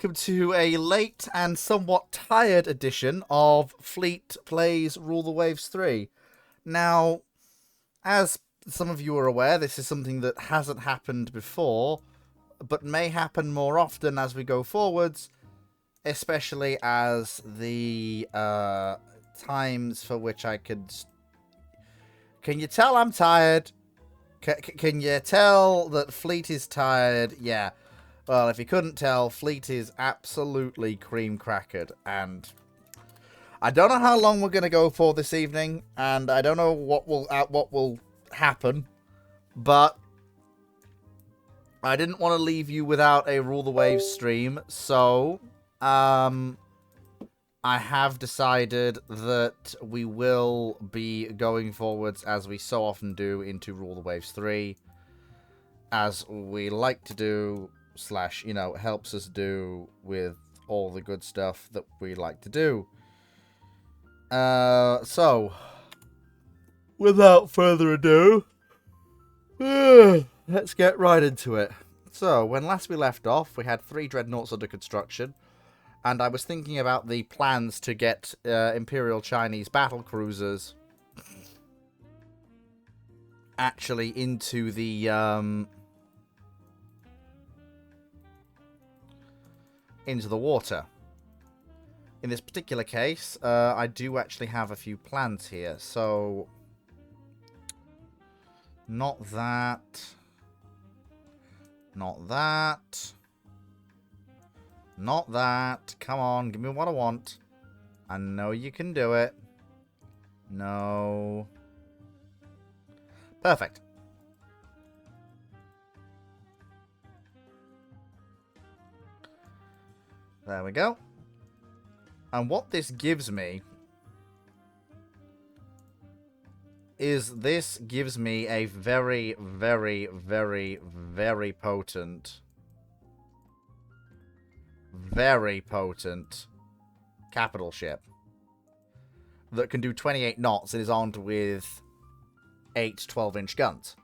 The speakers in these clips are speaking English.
Welcome to a late and somewhat tired edition of Fleet Plays Rule the Waves 3. Now, as some of you are aware, this is something that hasn't happened before, but may happen more often as we go forwards, especially as the times for which I could... Can you tell I'm tired? Can you tell that Fleet is tired? Yeah. Well, if you couldn't tell, Fleet is absolutely cream-crackered, and I don't know how long we're going to go for this evening, and I don't know what will happen, but I didn't want to leave you without a Rule the Waves stream, so I have decided that we will be going forwards, as we so often do, into Rule the Waves 3, as we like to do... / helps us do with all the good stuff that we like to do. So, without further ado, let's get right into it. So, when last we left off, we had 3 Dreadnoughts under construction, and I was thinking about the plans to get Imperial Chinese battle cruisers actually into the water. In this particular case, I do actually have a few plans here, so... Not that. Not that. Not that. Come on, give me what I want. I know you can do it. No. Perfect. There we go. And what this gives me is this gives me a very, very, very, very potent capital ship that can do 28 knots and is armed with 8 12-inch guns.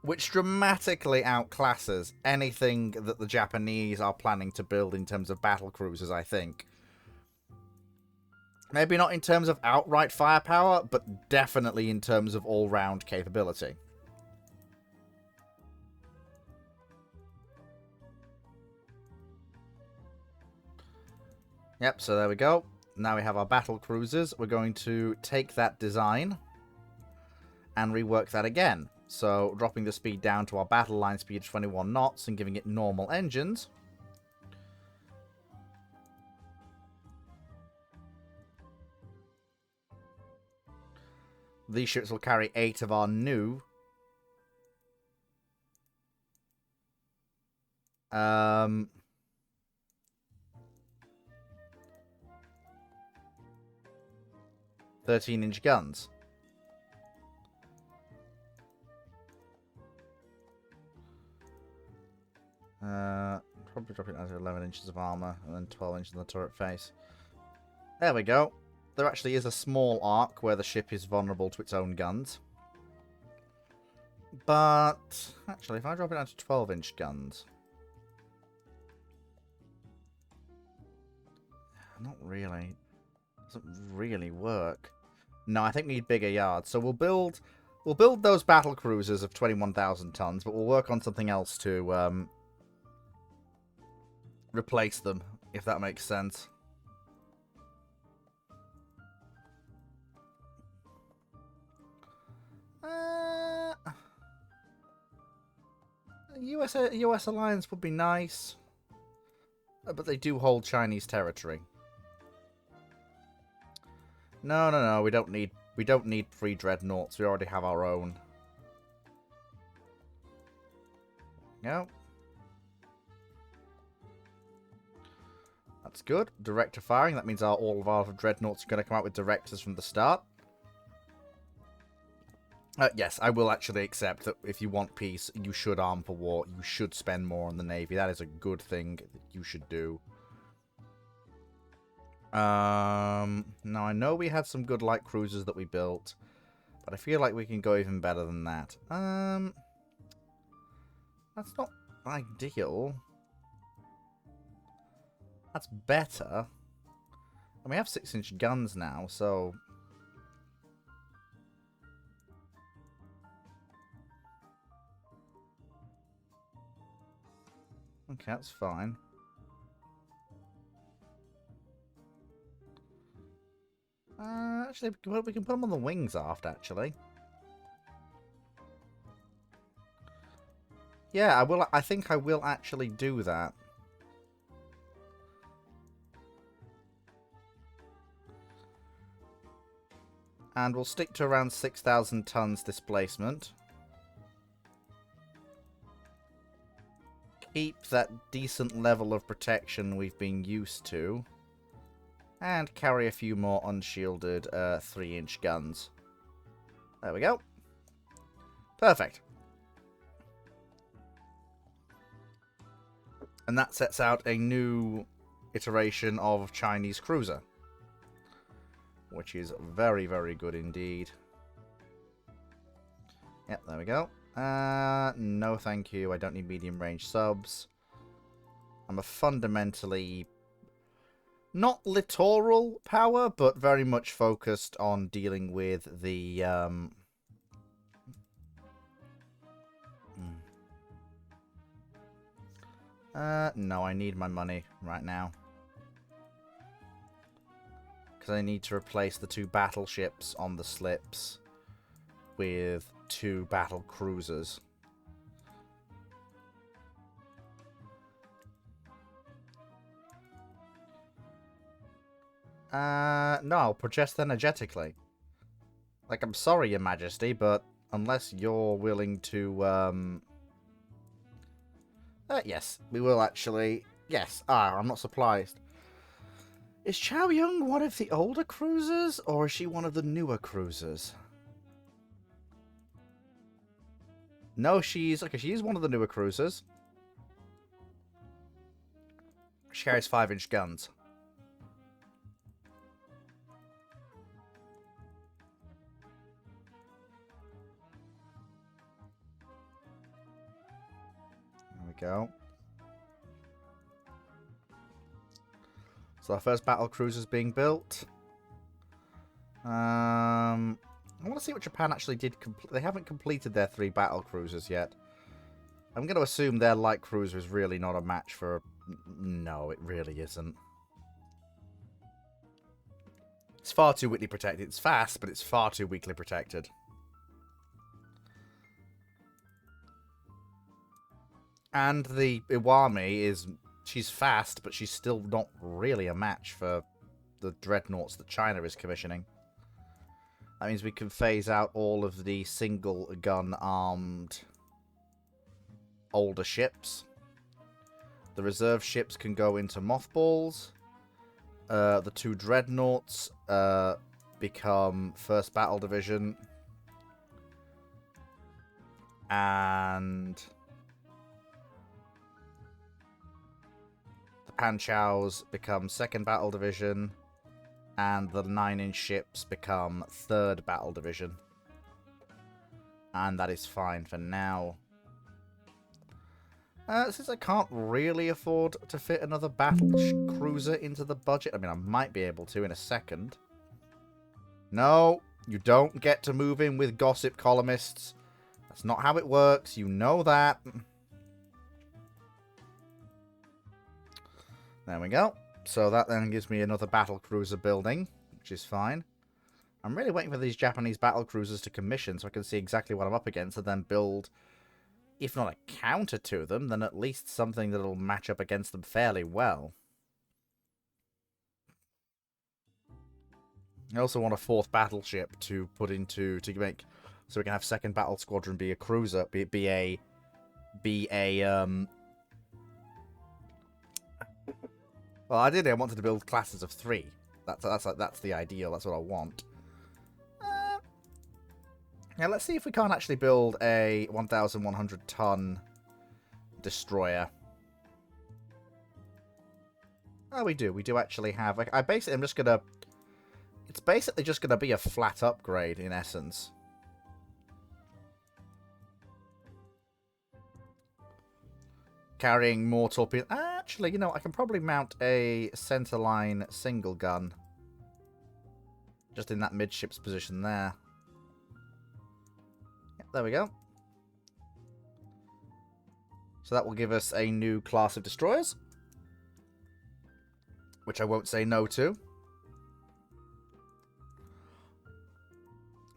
Which dramatically outclasses anything that the Japanese are planning to build in terms of battle cruisers, I think. Maybe not in terms of outright firepower, but definitely in terms of all-round capability. Yep, so there we go. Now we have our battle cruisers. We're going to take that design and rework that again. So, dropping the speed down to our battle line speed of 21 knots and giving it normal engines. These ships will carry 8 of our new 13-inch guns. Probably drop it down to 11 inches of armor and then 12 inches on the turret face. There we go. There actually is a small arc where the ship is vulnerable to its own guns. But, actually, if I drop it down to 12-inch guns... Not really. Doesn't really work. No, I think we need bigger yards. So we'll build those battle cruisers of 21,000 tons, but we'll work on something else to replace them, if that makes sense. US alliance would be nice, but they do hold Chinese territory. No, we don't need 3 Dreadnoughts. We already have our own. No. That's good. Director firing. That means all of our Dreadnoughts are going to come out with directors from the start. Yes, I will actually accept that if you want peace, you should arm for war. You should spend more on the Navy. That is a good thing that you should do. Now, I know we had some good light cruisers that we built, but I feel like we can go even better than that. That's not ideal. That's better. And we have 6-inch guns now, so... Okay, that's fine. Actually, we can put them on the wings aft, actually. Yeah, I think I will actually do that. And we'll stick to around 6,000 tons displacement. Keep that decent level of protection we've been used to. And carry a few more unshielded 3-inch guns. There we go. Perfect. And that sets out a new iteration of Chinese cruiser. Which is very, very good indeed. Yep, there we go. No thank you. I don't need medium range subs. I'm a fundamentally... not littoral power, but very much focused on dealing with the... no, I need my money right now. Because I need to replace the 2 battleships on the slips with 2 battle cruisers. No, I'll project energetically. Like, I'm sorry, Your Majesty, but unless you're willing to, yes, we will actually... Yes, I'm not surprised. Is Chow Yun one of the older cruisers, or is she one of the newer cruisers? No, she's... Okay, she is one of the newer cruisers. She carries 5-inch guns. There we go. So our first battle cruiser is being built. I want to see what Japan actually did. They haven't completed their 3 battle cruisers yet. I'm going to assume their light cruiser is really not a match for... No, it really isn't. It's far too weakly protected. It's fast, but it's far too weakly protected. And the Iwami is... She's fast, but she's still not really a match for the Dreadnoughts that China is commissioning. That means we can phase out all of the single-gun armed older ships. The reserve ships can go into mothballs. The 2 Dreadnoughts become 1st Battle Division. And... Panchows become 2nd Battle Division, and the 9-inch ships become 3rd Battle Division. And that is fine for now. Since I can't really afford to fit another battle cruiser into the budget, I mean, I might be able to in a second. No, you don't get to move in with gossip columnists. That's not how it works. You know that. There we go. So that then gives me another battle cruiser building, which is fine. I'm really waiting for these Japanese battle cruisers to commission so I can see exactly what I'm up against and then build, if not a counter to them, then at least something that'll match up against them fairly well. I also want a 4th battleship to put into, to make, so we can have 2nd Battle Squadron be a cruiser, be a well, ideally, I wanted to build classes of 3. That's the ideal. That's what I want. Yeah, let's see if we can't actually build a 1,100-ton destroyer. Oh, we do. We do actually have... I basically am just gonna... It's basically just gonna be a flat upgrade in essence. carrying more torpedoes. Actually, you know, I can probably mount a centerline single gun. Just in that midships position there. Yep, there we go. So that will give us a new class of destroyers. Which I won't say no to.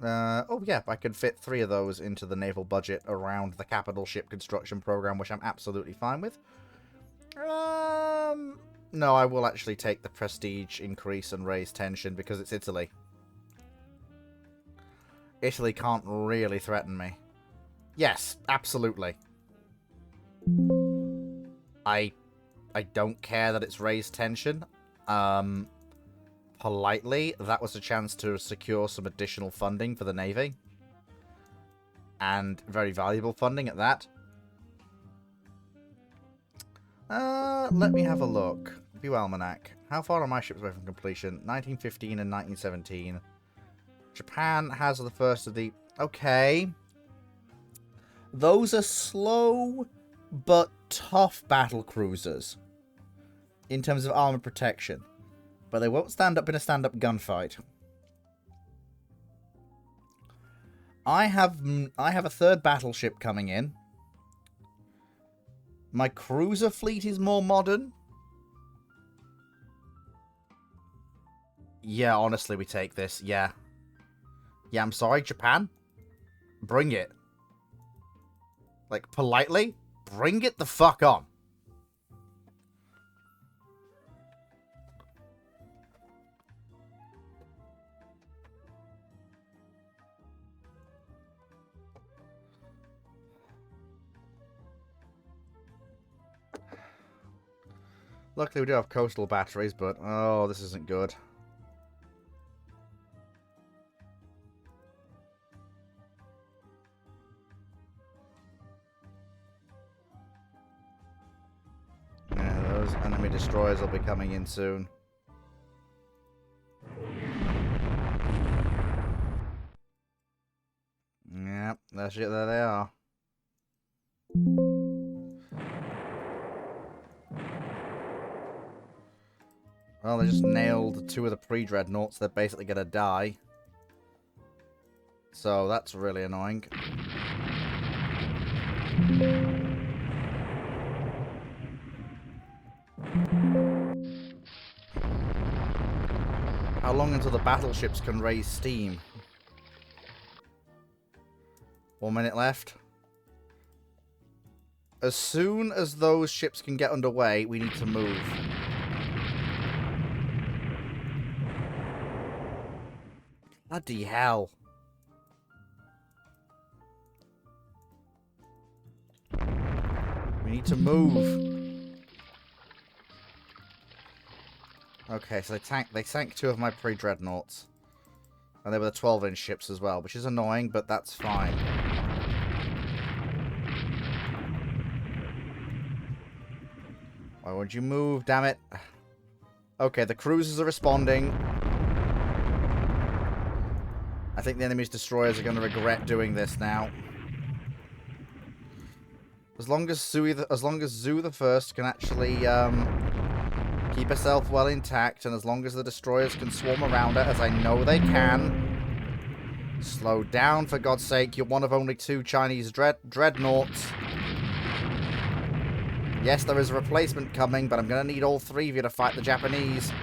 Oh yeah, I can fit 3 of those into the naval budget around the capital ship construction program, which I'm absolutely fine with. No, I will actually take the prestige increase and raise tension because it's Italy. Italy can't really threaten me. Yes, absolutely. I don't care that it's raised tension. Politely, that was a chance to secure some additional funding for the Navy. And very valuable funding at that. Let me have a look. View Almanac. How far are my ships away from completion? 1915 and 1917. Japan has the first of the... Okay. Those are slow but tough battle cruisers. In terms of armor protection. But they won't stand up in a stand-up gunfight. I have a 3rd battleship coming in. My cruiser fleet is more modern. Yeah, honestly, we take this. Yeah. Yeah, I'm sorry, Japan. Bring it. Like, politely, bring it the fuck on. Luckily, we do have coastal batteries, but... Oh, this isn't good. Yeah, those enemy destroyers will be coming in soon. Yep, there they are. Well, they just nailed 2 of the pre-dreadnoughts. They're basically going to die. So that's really annoying. How long until the battleships can raise steam? 1 minute left. As soon as those ships can get underway, we need to move. Bloody hell. We need to move. Okay, so they sank 2 of my pre-dreadnoughts. And they were the 12-inch ships as well, which is annoying, but that's fine. Why won't you move, damn it? Okay, the cruisers are responding. I think the enemy's destroyers are going to regret doing this now. As long as Zoo the First can actually keep herself well intact, and as long as the destroyers can swarm around her, as I know they can. Slow down, for God's sake. You're one of only 2 Chinese dreadnoughts. Yes, there is a replacement coming, but I'm going to need all 3 of you to fight the Japanese.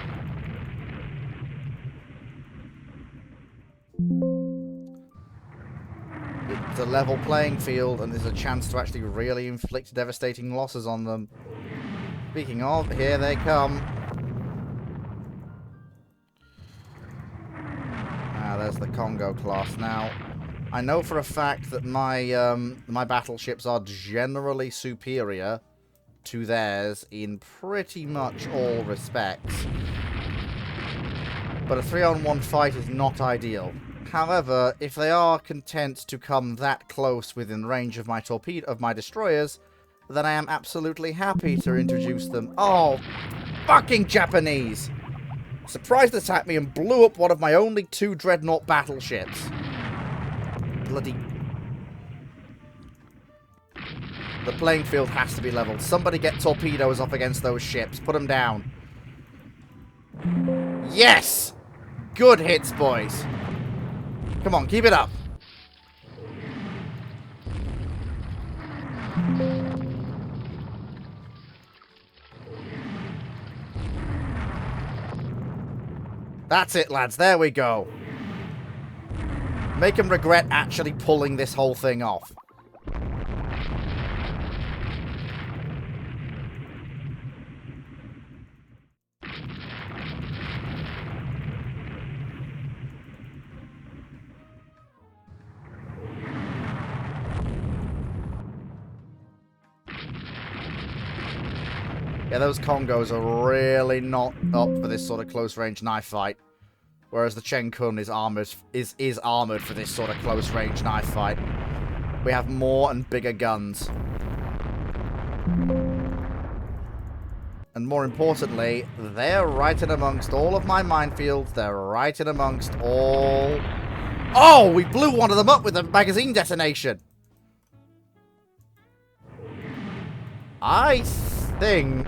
It's a level playing field, and there's a chance to actually really inflict devastating losses on them. Speaking of, here they come. Ah, there's the Congo class. Now, I know for a fact that my battleships are generally superior to theirs in pretty much all respects. But a 3-on-1 fight is not ideal. However, if they are content to come that close within range of my destroyers, then I am absolutely happy to introduce them. Oh, fucking Japanese! Surprise attacked me and blew up one of my only 2 dreadnought battleships. Bloody... The playing field has to be leveled. Somebody get torpedoes up against those ships. Put them down. Yes! Good hits, boys. Come on, keep it up. That's it, lads. There we go. Make them regret actually pulling this whole thing off. Yeah, those Congos are really not up for this sort of close-range knife fight. Whereas the Chen Kun is armored for this sort of close-range knife fight. We have more and bigger guns. And more importantly, they're right in amongst all of my minefields. They're right in amongst all... Oh! We blew one of them up with a magazine detonation! I think...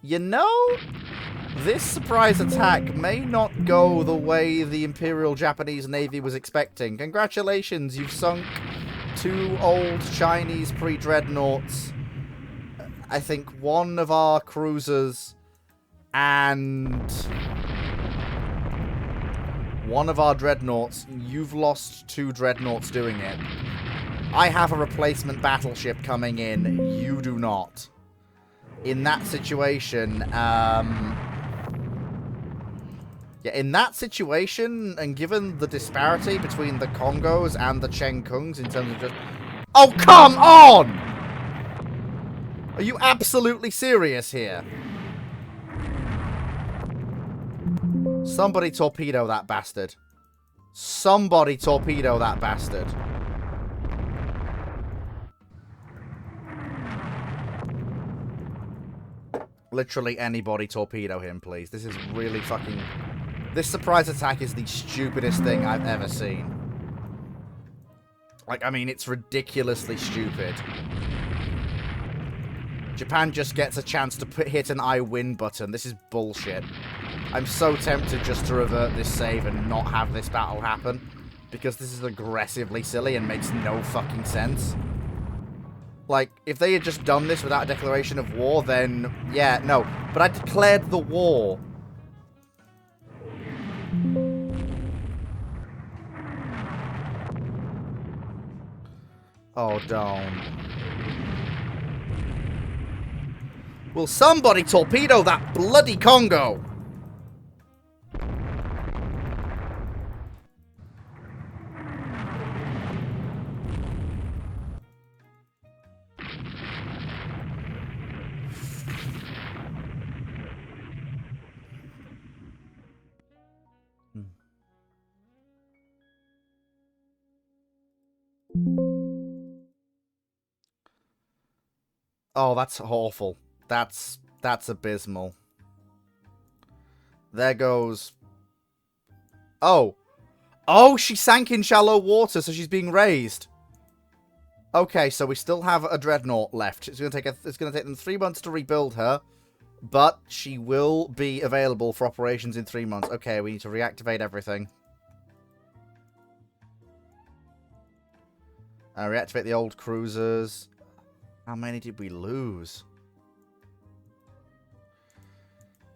you know... This surprise attack may not go the way the Imperial Japanese Navy was expecting. Congratulations, you've sunk 2 old Chinese pre-dreadnoughts. I think one of our cruisers and one of our dreadnoughts. You've lost 2 dreadnoughts doing it. I have a replacement battleship coming in. You do not. In that situation, yeah, in that situation, and given the disparity between the Congos and the Chen Kungs in terms of just... Oh, come on! Are you absolutely serious here? Somebody torpedo that bastard. Somebody torpedo that bastard. Literally anybody torpedo him, please. This is really fucking... This surprise attack is the stupidest thing I've ever seen. Like, I mean, it's ridiculously stupid. Japan just gets a chance to hit an I win button. This is bullshit. I'm so tempted just to revert this save and not have this battle happen. Because this is aggressively silly and makes no fucking sense. Like, if they had just done this without a declaration of war, then... Yeah, no. But I declared the war. Oh, don't. Will somebody torpedo that bloody Congo? Oh, that's awful. That's abysmal. There goes... Oh. Oh, she sank in shallow water, so she's being raised. Okay, so we still have a dreadnought left. It's gonna take them 3 months to rebuild her, but she will be available for operations in 3 months. Okay, we need to reactivate everything. Reactivate the old cruisers. How many did we lose?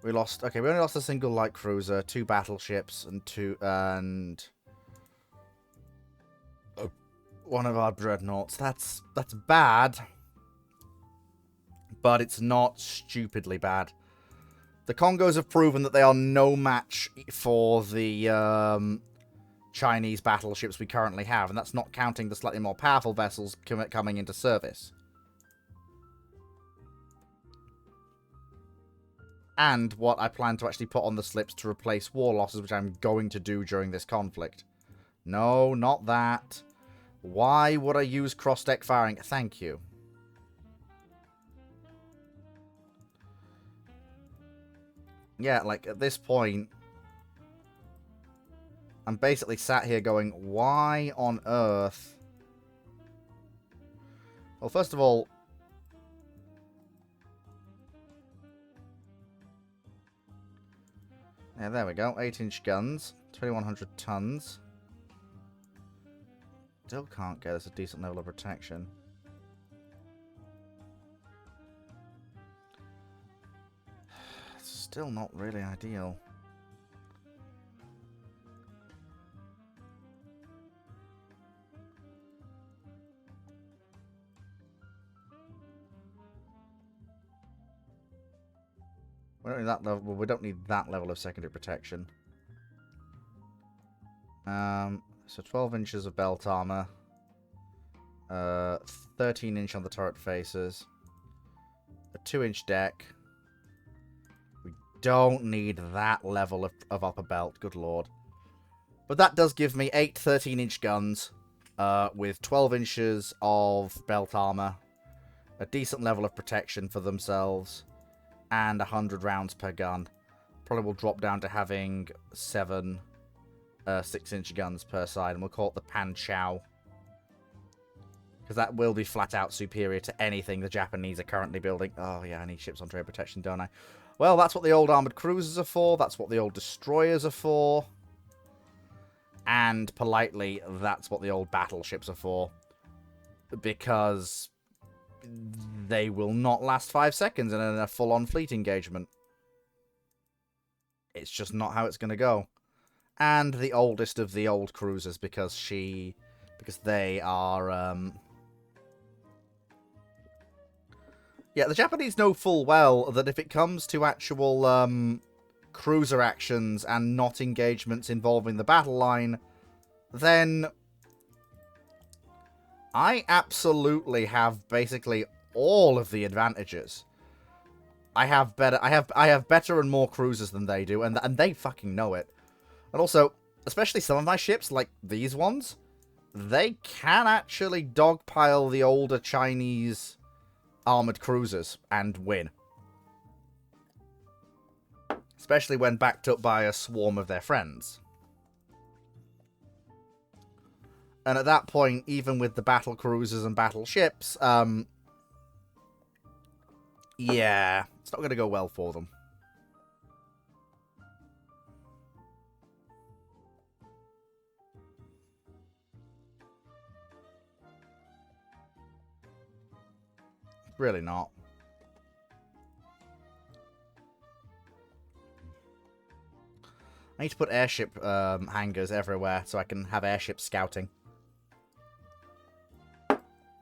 We lost... Okay, we only lost a single light cruiser, 2 battleships, and one of our dreadnoughts. That's bad. But it's not stupidly bad. The Congos have proven that they are no match for the Chinese battleships we currently have. And that's not counting the slightly more powerful vessels coming into service. And what I plan to actually put on the slips to replace war losses, which I'm going to do during this conflict. No, not that. Why would I use cross-deck firing? Thank you. Yeah, like, at this point, I'm basically sat here going, why on earth Well, first of all... Yeah, there we go. 8-inch guns. 2,100 tons. Still can't get us a decent level of protection. It's still not really ideal. We don't need that level. Well, we don't need that level of secondary protection. So 12 inches of belt armor. 13 inch on the turret faces. A 2-inch deck. We don't need that level of upper belt. Good lord. But that does give me 8 13-inch guns. With 12 inches of belt armor. A decent level of protection for themselves. And 100 rounds per gun. Probably will drop down to having 7 6-inch guns per side. And we'll call it the Pan Chao. Because that will be flat out superior to anything the Japanese are currently building. Oh yeah, I need ships on trade protection, don't I? Well, that's what the old armoured cruisers are for. That's what the old destroyers are for. And politely, that's what the old battleships are for. Because... they will not last 5 seconds in a full-on fleet engagement. It's just not how it's going to go. And the oldest of the old cruisers, because they are, yeah, the Japanese know full well that if it comes to actual, cruiser actions and not engagements involving the battle line, then... I absolutely have basically all of the advantages. I have better and more cruisers than they do, and they fucking know it. And also, especially some of my ships, like these ones, they can actually dogpile the older Chinese armored cruisers and win. Especially when backed up by a swarm of their friends. And at that point, even with the battle cruisers and battleships, yeah, it's not going to go well for them. Really not. I need to put airship hangars everywhere so I can have airships scouting.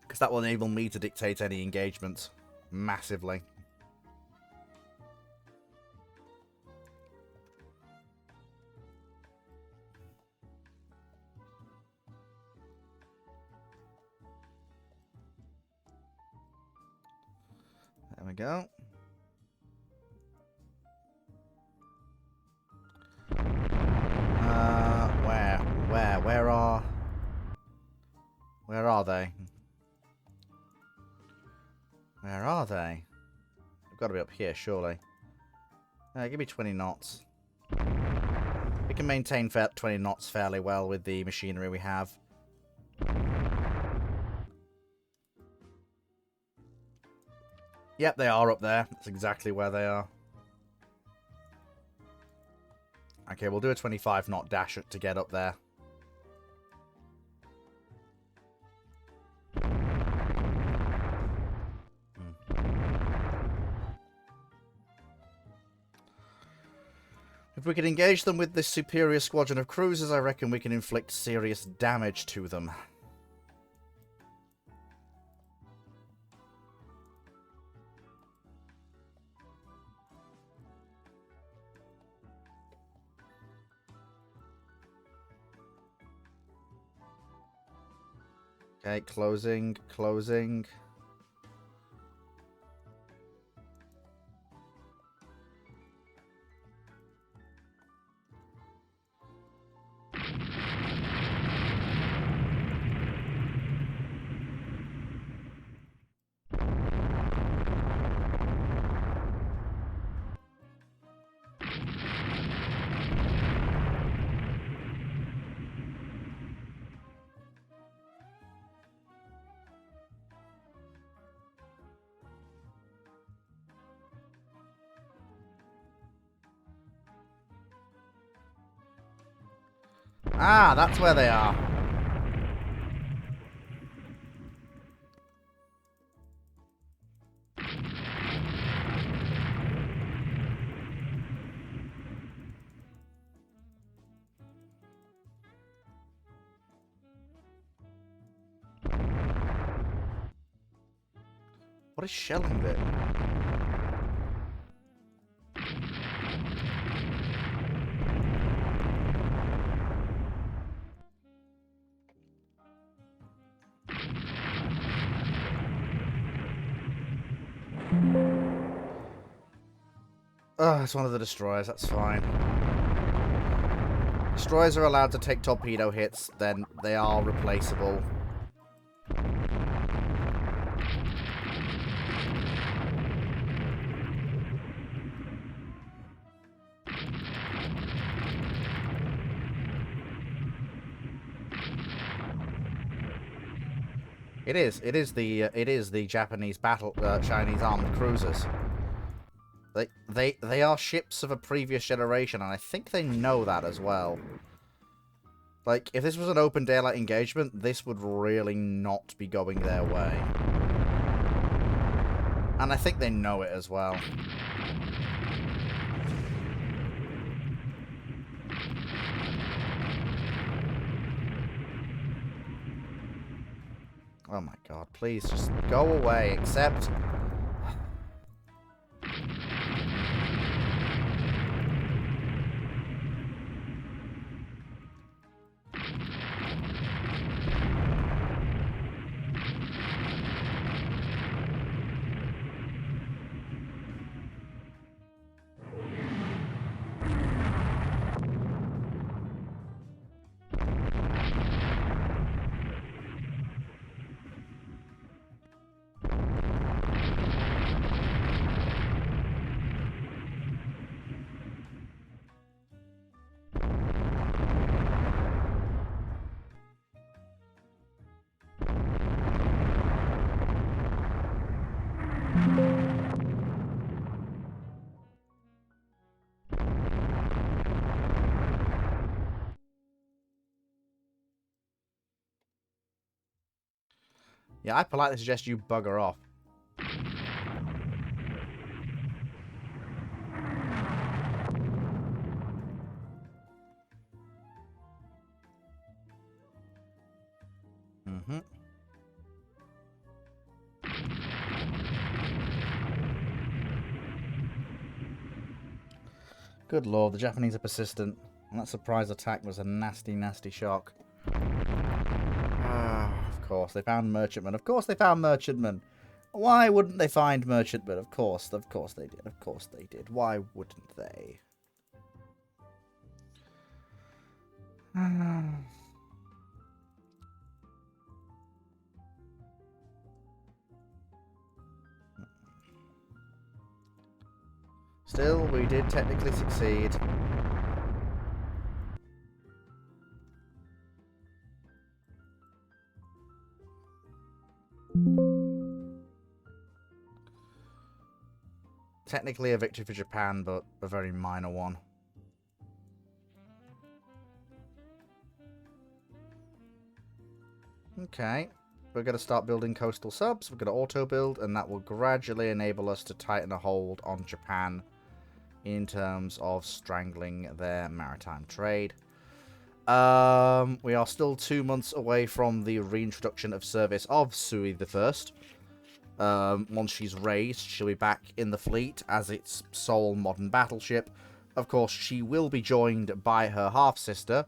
Because that will enable me to dictate any engagements massively. There we go. Where are they? Where are they? They've got to be up here, surely. Give me 20 knots. We can maintain 20 knots fairly well with the machinery we have. Yep, they are up there. That's exactly where they are. Okay, we'll do a 25 knot dash to get up there. If we can engage them with this superior squadron of cruisers, I reckon we can inflict serious damage to them. Okay, closing, closing. Ah, that's where they are. What is shelling there? Oh, it's one of the destroyers, that's fine. Destroyers are allowed to take torpedo hits, then they are replaceable. It is the Japanese Chinese armored cruisers. They are ships of a previous generation, and I think they know that as well. Like, if this was an open daylight engagement, this would really not be going their way. And I think they know it as well. Oh my god, please just go away, except... Yeah, I politely suggest you bugger off. Mm-hmm. Good lord, the Japanese are persistent. And that surprise attack was a nasty, nasty shock. Ah, of course, they found merchantmen. Of course they found merchantmen. Why wouldn't they find merchantmen? Of course they did. Of course they did. Why wouldn't they? Still, we did technically succeed. Technically a victory for Japan, but a very minor one. Okay. We're going to start building coastal subs. We're going to auto-build, and that will gradually enable us to tighten a hold on Japan in terms of strangling their maritime trade. We are still 2 months away from the reintroduction of service of Sui the First. Once she's raised, she'll be back in the fleet as its sole modern battleship. Of course, she will be joined by her half-sister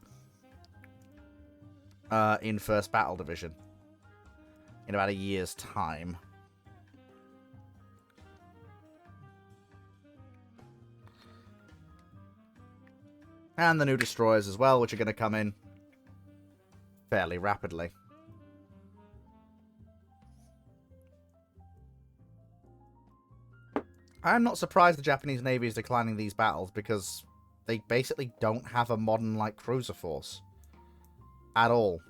in 1st Battle Division in about a year's time. And the new destroyers as well, which are going to come in fairly rapidly. I'm not surprised the Japanese Navy is declining these battles, because they basically don't have a modern light cruiser force. At all.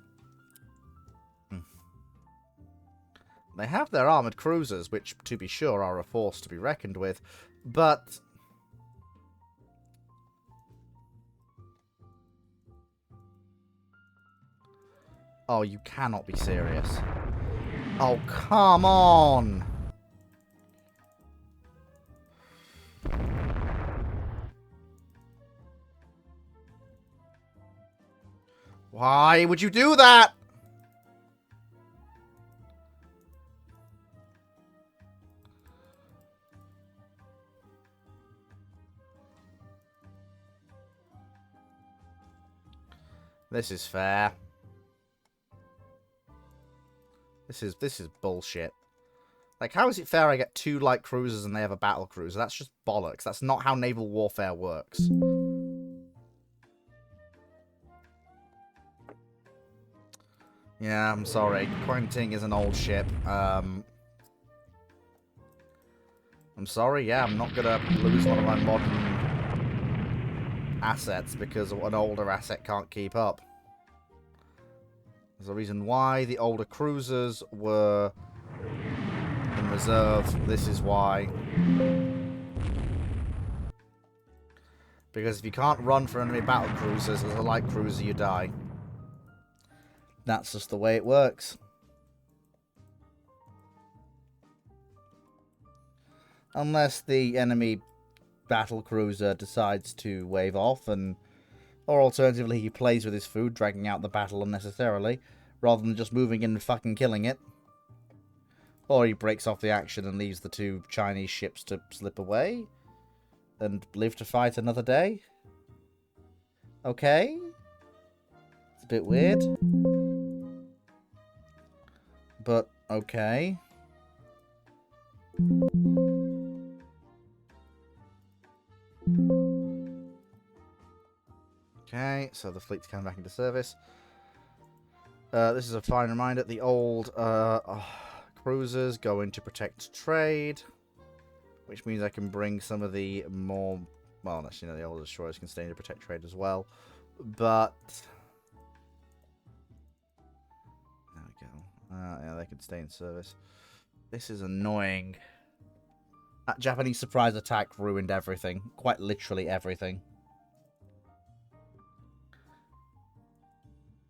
They have their armoured cruisers, which, to be sure, are a force to be reckoned with, but... Oh, you cannot be serious. Oh, come on! Why would you do that? This is fair. This is bullshit. Like, how is it fair I get 2 light cruisers and they have a battle cruiser? That's just bollocks. That's not how naval warfare works. Yeah, I'm sorry. Quanting is an old ship. I'm sorry, yeah, I'm not gonna lose one of my modern assets because an older asset can't keep up. There's a reason why the older cruisers were in reserve. This is why. Because if you can't run for enemy battle cruisers as a light cruiser, you die. That's just the way it works. Unless the enemy battle cruiser decides to wave off, or alternatively he plays with his food, dragging out the battle unnecessarily, rather than just moving in and fucking killing it. Or he breaks off the action and leaves the 2 Chinese ships to slip away and live to fight another day. Okay. It's a bit weird. But, okay. Okay, so the fleet's coming back into service. This is a fine reminder. The old cruisers go in to protect trade, which means I can bring some of the more... Well, actually, no, the older destroyers can stay in to protect trade as well. But... There we go. Yeah, they can stay in service. This is annoying. That Japanese surprise attack ruined everything. Quite literally everything.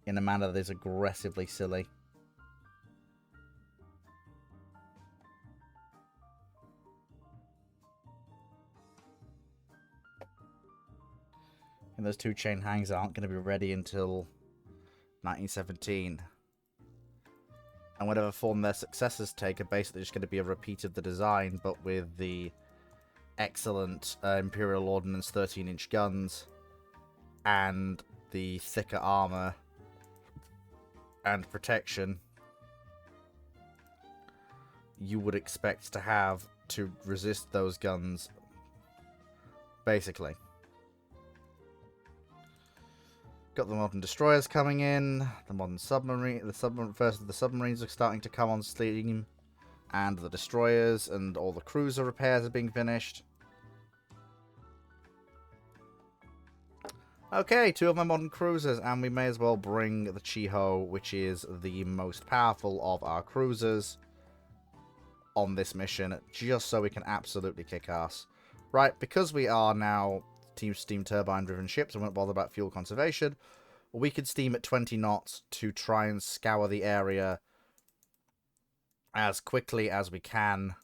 In a manner that is aggressively silly. And those 2 chain hangs aren't going to be ready until 1917. And whatever form their successors take are basically just going to be a repeat of the design, but with the excellent Imperial Ordnance 13-inch guns and the thicker armor and protection you would expect to have to resist those guns, basically. Got the modern destroyers coming in, the modern submarine, first of the submarines are starting to come on stream, and the destroyers and all the cruiser repairs are being finished. Okay, 2 of my modern cruisers, and we may as well bring the Chiho, which is the most powerful of our cruisers, on this mission, just so we can absolutely kick ass. Right, because we are now Team Steam Turbine-driven ships and won't bother about fuel conservation, we could steam at 20 knots to try and scour the area as quickly as we can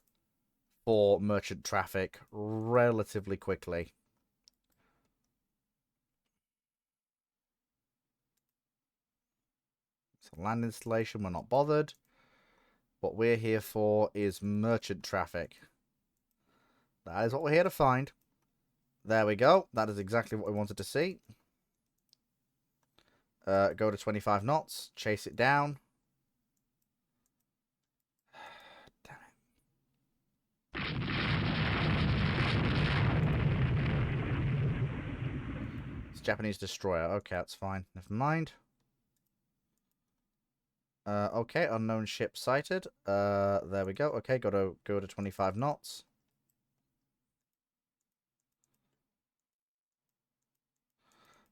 for merchant traffic relatively quickly. So land installation, we're not bothered. What we're here for is merchant traffic. That is what we're here to find. There we go. That is exactly what we wanted to see. Go to 25 knots. Chase it down. Damn it. It's a Japanese destroyer. Okay, that's fine. Never mind. Okay, unknown ship sighted. There we go. Okay, go to 25 knots.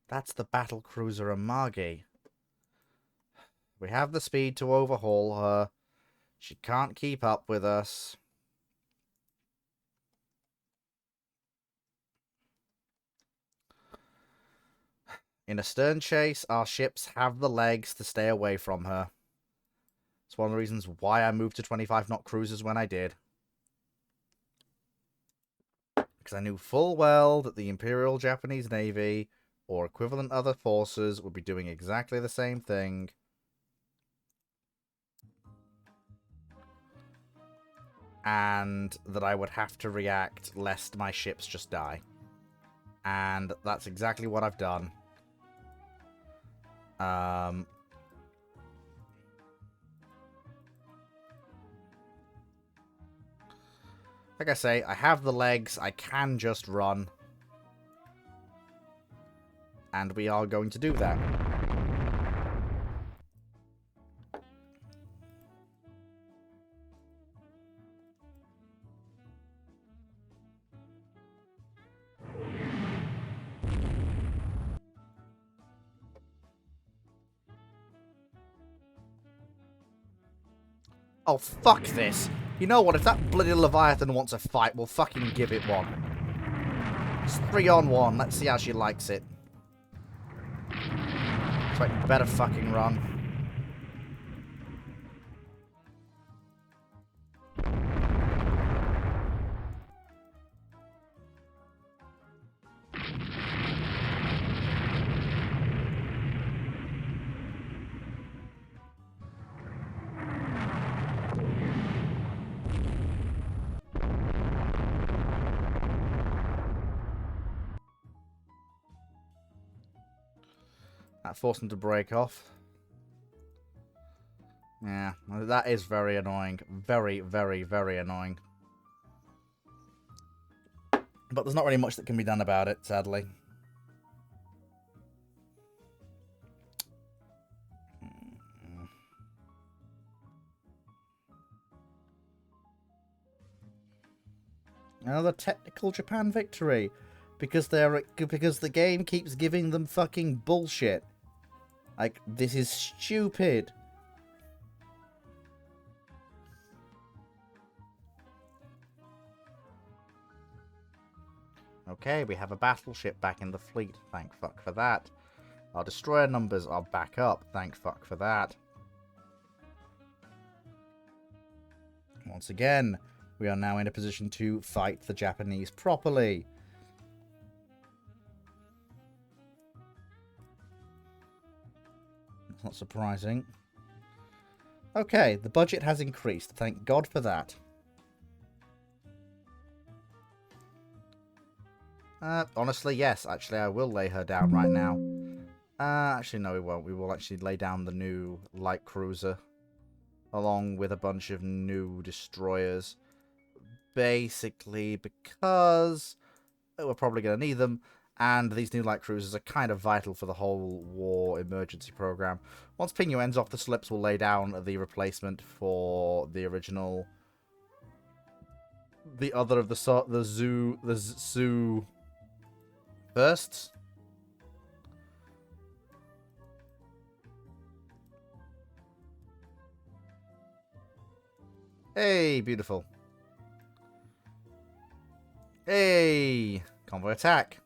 That's the battle cruiser Amagi. We have the speed to overhaul her. She can't keep up with us. In a stern chase, our ships have the legs to stay away from her. It's one of the reasons why I moved to 25 knot cruisers when I did. Because I knew full well that the Imperial Japanese Navy, or equivalent other forces, would be doing exactly the same thing. And that I would have to react lest my ships just die. And that's exactly what I've done. Like I say, I have the legs, I can just run. And we are going to do that. Oh, fuck this. You know what? If that bloody Leviathan wants a fight, we'll fucking give it one. It's 3-on-1. Let's see how she likes it. So you better fucking run. That forced him to break off. Yeah, that is very annoying. Very, very, very annoying. But there's not really much that can be done about it, sadly. Another technical Japan victory. Because the game keeps giving them fucking bullshit. Like, this is stupid. Okay, we have a battleship back in the fleet. Thank fuck for that. Our destroyer numbers are back up. Thank fuck for that. Once again, we are now in a position to fight the Japanese properly. That's not surprising. Okay, the budget has increased. Thank God for that. Honestly, yes. Actually, I will lay her down right now. Actually, no, we won't. We will actually lay down the new light cruiser. Along with a bunch of new destroyers. Basically, because we're probably going to need them. And these new light cruisers are kind of vital for the whole war emergency program. Once Pingu ends off the slips, we'll lay down the replacement for the original. The other of the zoo first. Hey, beautiful. Hey, convoy attack.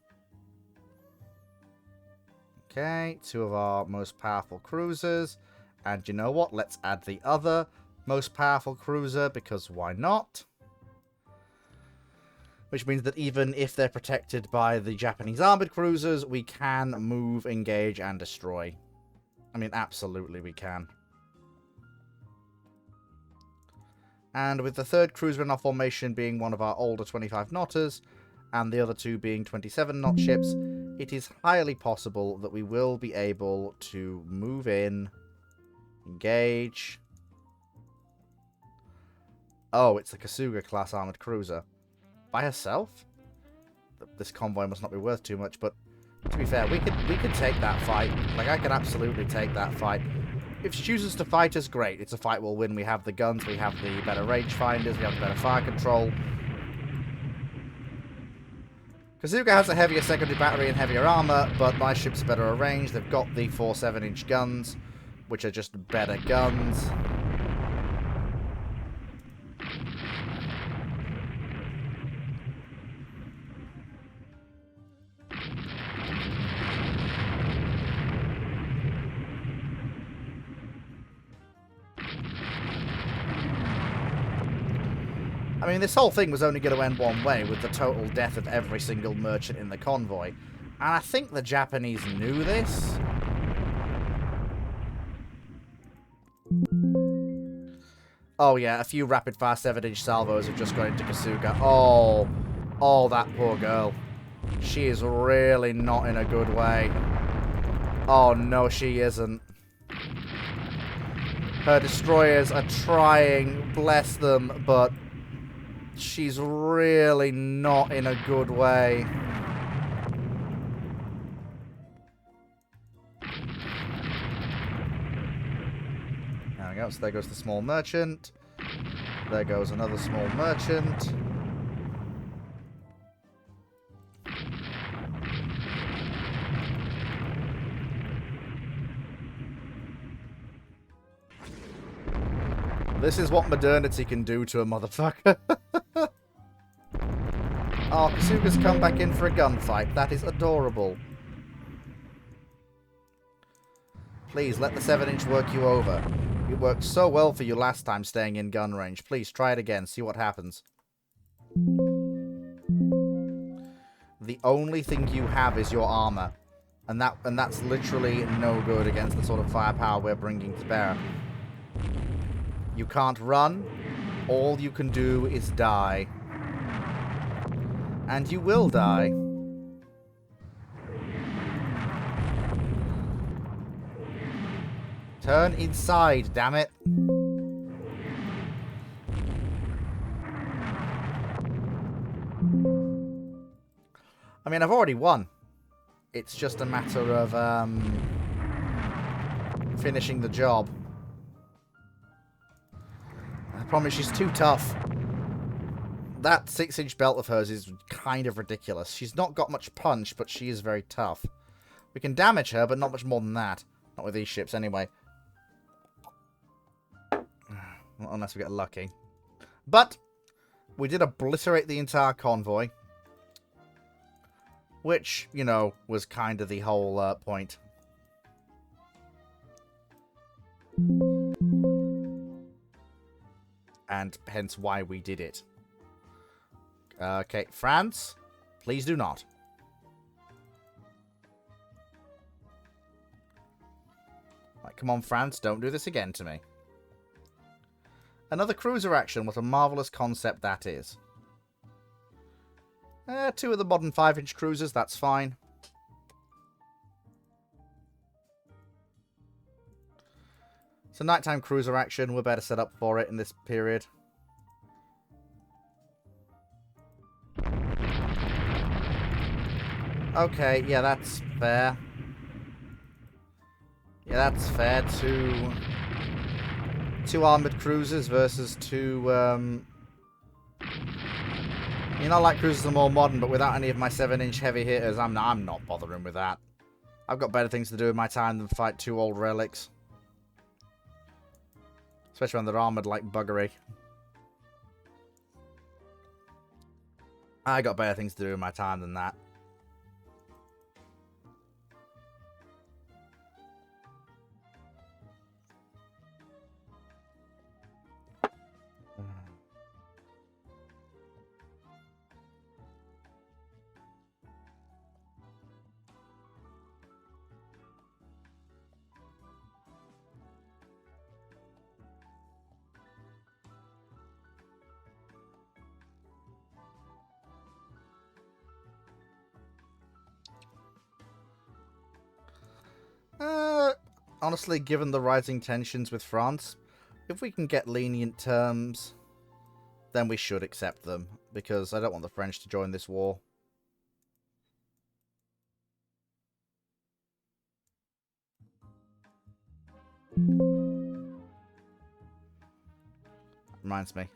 Okay, 2 of our most powerful cruisers. And you know what? Let's add the other most powerful cruiser, because why not? Which means that even if they're protected by the Japanese armored cruisers, we can move, engage, and destroy. I mean, absolutely we can. And with the 3rd cruiser in our formation being one of our older 25 knotters, and the other 2 being 27 knot ships, it is highly possible that we will be able to move in, engage. Oh, it's the Kasuga class armored cruiser. By herself? This convoy must not be worth too much, but to be fair, we could take that fight. Like, I can absolutely take that fight. If she chooses to fight us, great. It's a fight we'll win. We have the guns, we have the better rangefinders, we have the better fire control. Kasuga has a heavier secondary battery and heavier armor, but my ships are better arranged. They've got the 4 7-inch guns, which are just better guns. I mean, this whole thing was only going to end one way, with the total death of every single merchant in the convoy. And I think the Japanese knew this. Oh yeah, a few rapid-fire 7-inch salvos have just gone into Kasuga. Oh, oh, that poor girl. She is really not in a good way. Oh no, she isn't. Her destroyers are trying, bless them, but she's really not in a good way. There we go, so there goes the small merchant. There goes another small merchant. This is what modernity can do to a motherfucker. Oh, Kasuga's come back in for a gunfight. That is adorable. Please, let the 7-inch work you over. It worked so well for you last time staying in gun range. Please, try it again. See what happens. The only thing you have is your armor. And that's literally no good against the sort of firepower we're bringing to bear. You can't run. All you can do is die. And you will die. Turn inside, damn it. I mean, I've already won. It's just a matter of finishing the job. I promise she's too tough. That 6-inch belt of hers is kind of ridiculous. She's not got much punch, but she is very tough. We can damage her, but not much more than that. Not with these ships, anyway. Unless we get lucky. But we did obliterate the entire convoy. Which, you know, was kind of the whole point. And hence why we did it. Okay, France, please do not. Right, come on, France, don't do this again to me. Another cruiser action, what a marvellous concept that is. 2 of the modern 5-inch cruisers, that's fine. So nighttime cruiser action, we're better set up for it in this period. Okay, yeah, that's fair. Yeah, that's fair. Two armoured cruisers versus 2, You know, light cruisers are more modern, but without any of my 7-inch heavy hitters, I'm not bothering with that. I've got better things to do in my time than fight 2 old relics. Especially when they're armoured like buggery. I got better things to do in my time than that. Honestly, given the rising tensions with France, if we can get lenient terms, then we should accept them, because I don't want the French to join this war. Reminds me.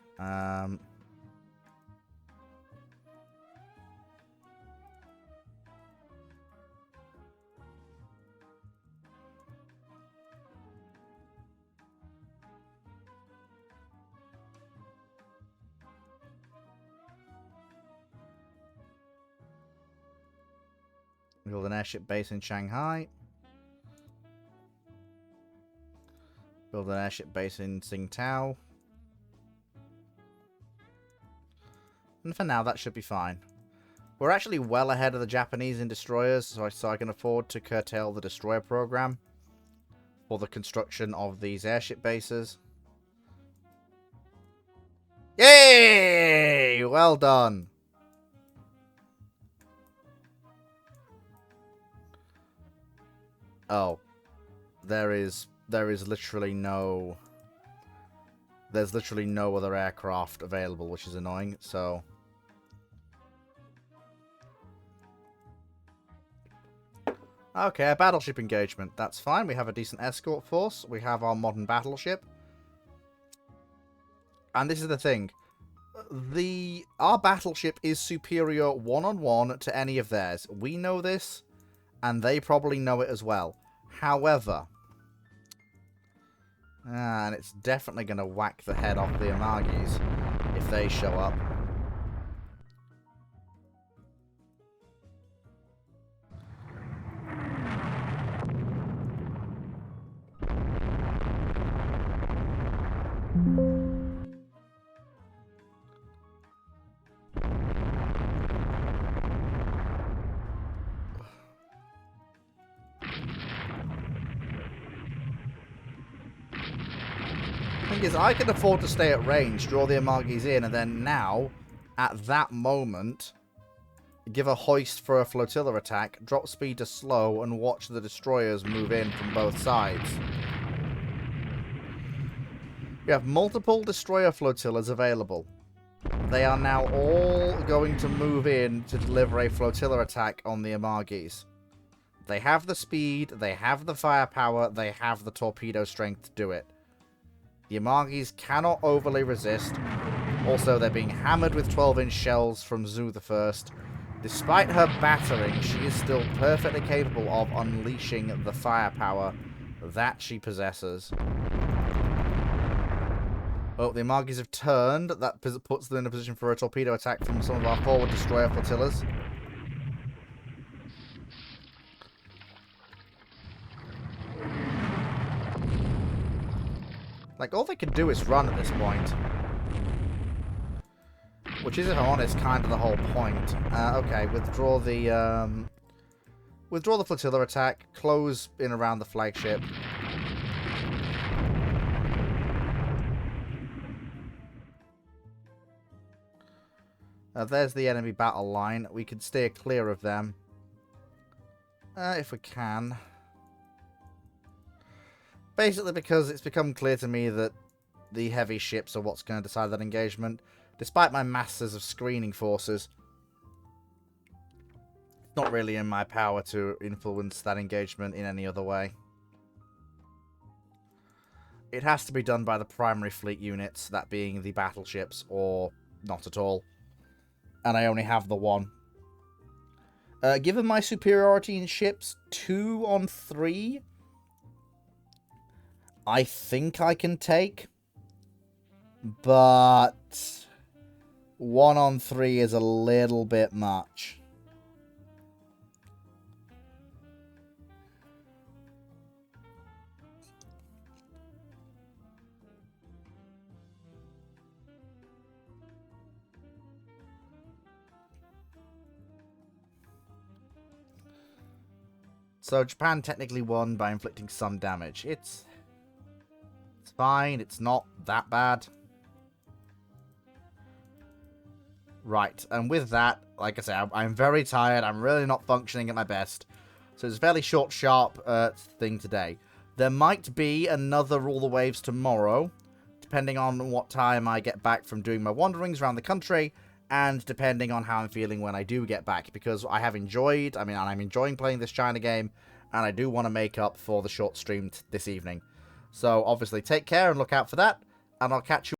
Build an airship base in Shanghai. Build an airship base in Tsingtao. And for now, that should be fine. We're actually well ahead of the Japanese in destroyers, so I can afford to curtail the destroyer program for the construction of these airship bases. Yay! Well done. Oh, there is literally no... There's literally no other aircraft available, which is annoying, so... Okay, a battleship engagement. That's fine. We have a decent escort force. We have our modern battleship. And this is the thing. Our battleship is superior one-on-one to any of theirs. We know this, and they probably know it as well. However... and it's definitely going to whack the head off the Amagis if they show up. Thing is, I can afford to stay at range, draw the Amagis in, and then now, at that moment, give a hoist for a flotilla attack, drop speed to slow, and watch the destroyers move in from both sides. We have multiple destroyer flotillas available. They are now all going to move in to deliver a flotilla attack on the Amagis. They have the speed, they have the firepower, they have the torpedo strength to do it. The Amagis cannot overly resist. Also, they're being hammered with 12-inch shells from Zhu the First. Despite her battering, she is still perfectly capable of unleashing the firepower that she possesses. Oh, the Amagis have turned. That puts them in a position for a torpedo attack from some of our forward destroyer flotillas. Like, all they can do is run at this point. Which is, if I'm honest, kind of the whole point. Okay, withdraw the flotilla attack. Close in around the flagship. There's the enemy battle line. We can steer clear of them. If we can. Basically because it's become clear to me that the heavy ships are what's going to decide that engagement. Despite my masses of screening forces, it's not really in my power to influence that engagement in any other way. It has to be done by the primary fleet units, that being the battleships, or not at all. And I only have the one. Given my superiority in ships, 2 on 3... I think I can take, but 1 on 3 is a little bit much. So Japan technically won by inflicting some damage. It's fine. It's not that bad. Right. And with that, like I say, I'm very tired. I'm really not functioning at my best. So it's a fairly short, sharp thing today. There might be another Rule the Waves tomorrow, depending on what time I get back from doing my wanderings around the country, and depending on how I'm feeling when I do get back. Because I have enjoyed, I'm enjoying playing this China game, and I do want to make up for the short stream this evening. So, obviously, take care and look out for that, and I'll catch you